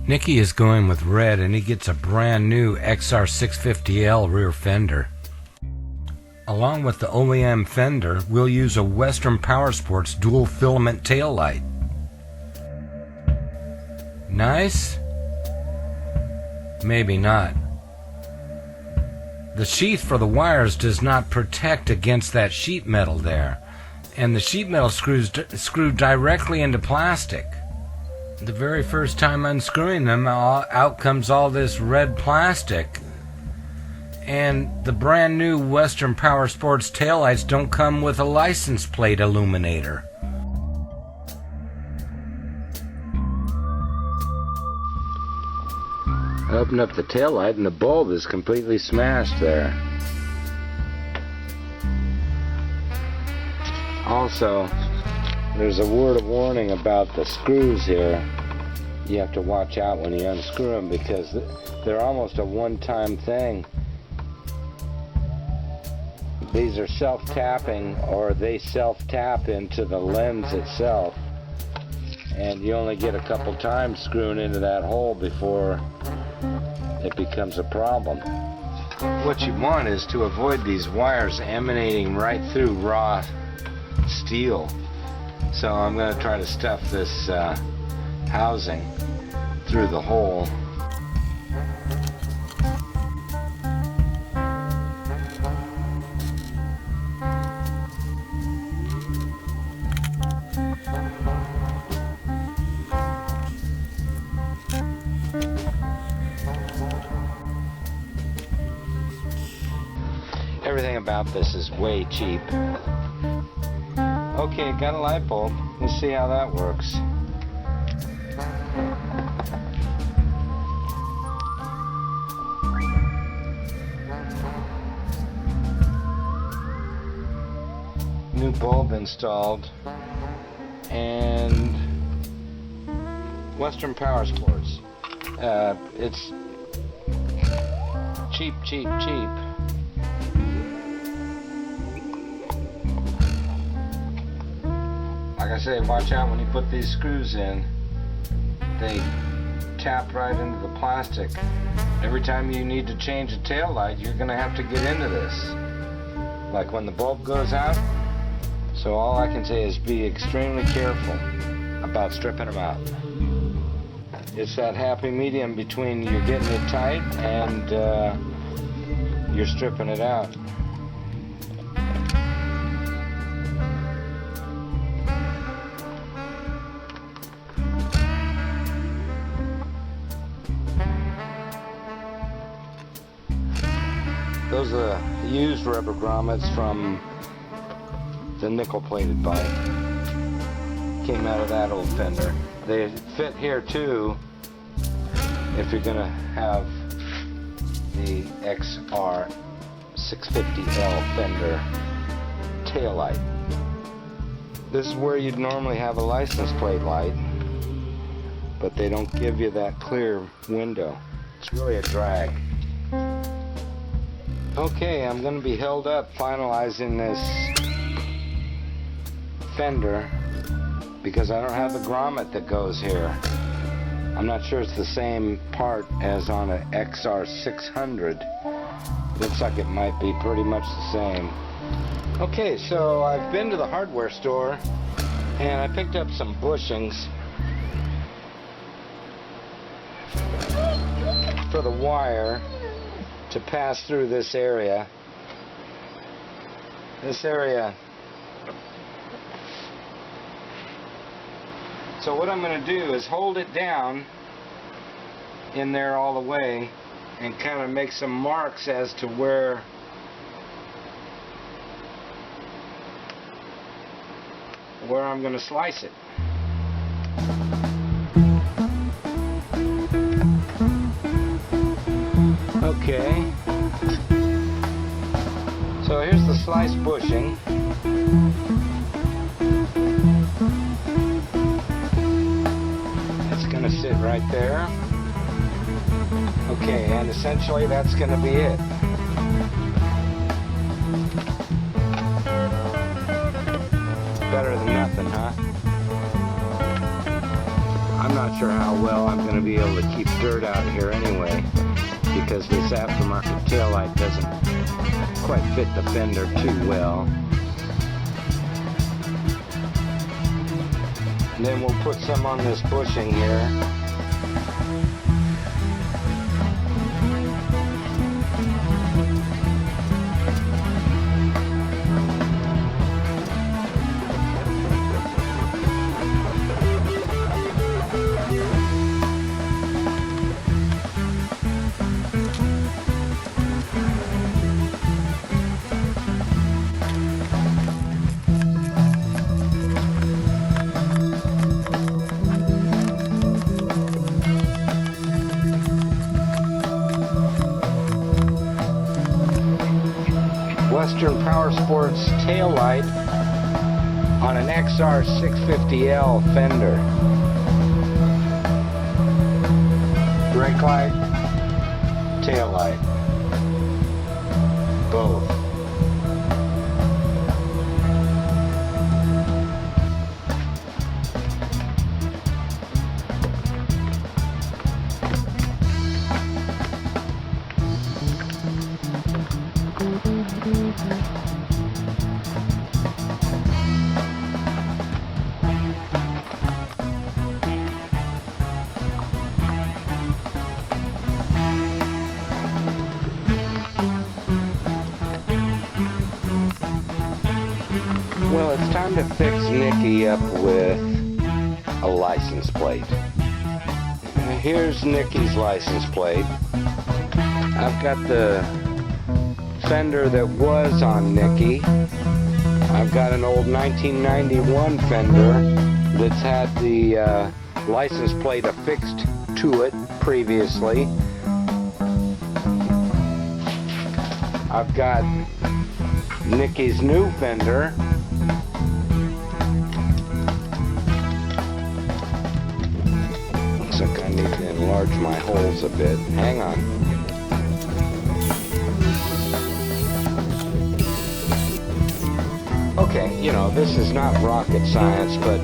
Nicky is going with red, and he gets a brand new XR650L rear fender. Along with the OEM fender, we'll use a Western Powersports dual filament taillight. Nice? Maybe not. The sheath for the wires does not protect against that sheet metal there, and the sheet metal screws screw directly into plastic. The very first time unscrewing them, out comes all this red plastic. And the brand new Western Powersports taillights don't come with a license plate illuminator. I opened up the taillight and the bulb is completely smashed there. Also, there's a word of warning about the screws here. You have to watch out when you unscrew them because they're almost a one-time thing. These are self-tapping, or they self-tap into the lens itself, and you only get a couple times screwing into that hole before it becomes a problem. What you want is to avoid these wires emanating right through raw steel. So I'm going to try to stuff this housing through the hole. Everything about this is way cheap. Okay, got a light bulb. Let's see how that works. New bulb installed, and Western Powersports. It's cheap. Like I say, watch out when you put these screws in. They tap right into the plastic. Every time you need to change a tail light, you're going to have to get into this. Like when the bulb goes out. So all I can say is be extremely careful about stripping them out. It's that happy medium between you're getting it tight and you're stripping it out. Those are used rubber grommets from the nickel-plated bike. Came out of that old Fender. They fit here too if you're gonna have the XR650L Fender taillight. This is where you'd normally have a license plate light, but they don't give you that clear window. It's really a drag. Okay, I'm going to be held up finalizing this fender because I don't have the grommet that goes here. I'm not sure it's the same part as on an XR600. Looks like it might be pretty much the same. Okay, so I've been to the hardware store and I picked up some bushings for the wire to pass through this area. So what I'm going to do is hold it down in there all the way and kind of make some marks as to where I'm going to slice it. Okay, so here's the sliced bushing. It's going to sit right there. Okay, and essentially that's going to be it. Better than nothing, huh? I'm not sure how how well I'm going to be able to keep dirt out of here anyway, because this aftermarket taillight doesn't quite fit the fender too well. And then we'll put some on this bushing here. Western Power Sports taillight on an XR 650L Fender. Brake light, taillight, both. Well, it's time to fix Nicky up with a license plate. Here's Nicky's license plate. I've got the Fender that was on Nicky. I've got an old 1991 Fender that's had the license plate affixed to it previously. I've got Nicky's new Fender. Looks like I need to enlarge my holes a bit. Hang on. Okay, you know, this is not rocket science, but,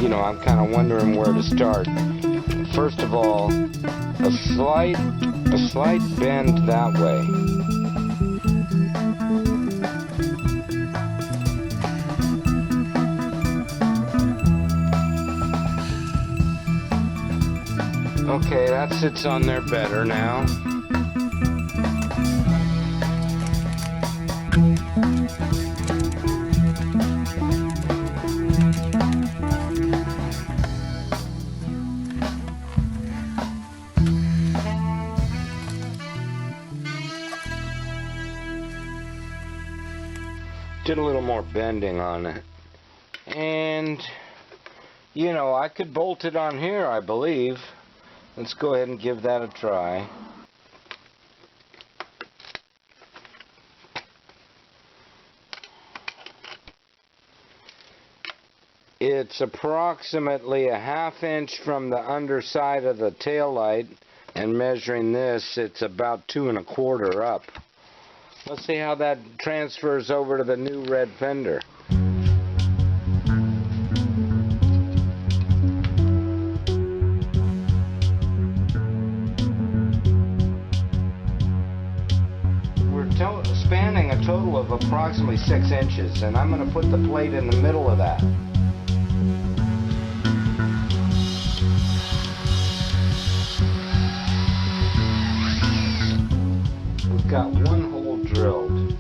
you know, I'm kind of wondering where to start. First of all, a slight bend that way. Okay, that sits on there better now. Did a little more bending on it. And, you know, I could bolt it on here, I believe. Let's go ahead and give that a try. It's approximately a ½ inch from the underside of the tail light, and measuring this, it's about 2 1/4 up. Let's see how that transfers over to the new red Fender. Spanning a total of approximately 6 inches, and I'm going to put the plate in the middle of that. We've got one hole drilled.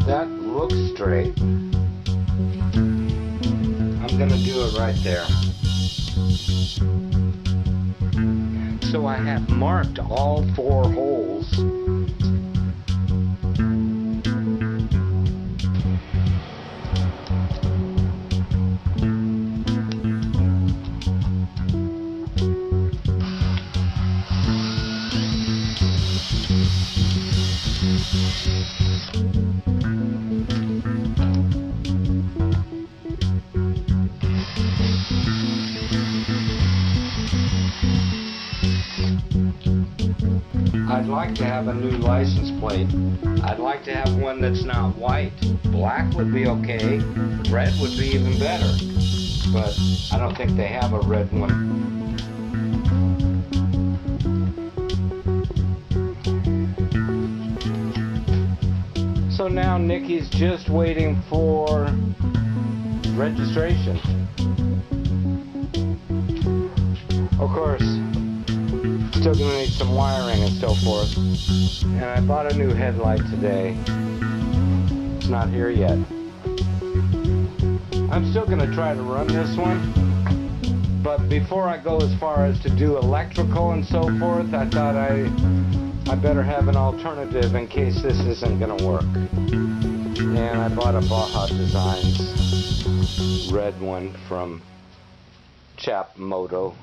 That looks straight. I'm going to do it right there. So I have marked all 4 holes. I'd like to have a new license plate. I'd like to have one that's not white. Black would be okay. Red would be even better. But I don't think they have a red one. So now Nicky's just waiting for registration. Of course, still gonna need some wiring and so forth. And I bought a new headlight today. It's not here yet. I'm still gonna try to run this one. But before I go as far as to do electrical and so forth, I thought I better have an alternative in case this isn't gonna work. And I bought a Baja Designs red one from Chap Moto.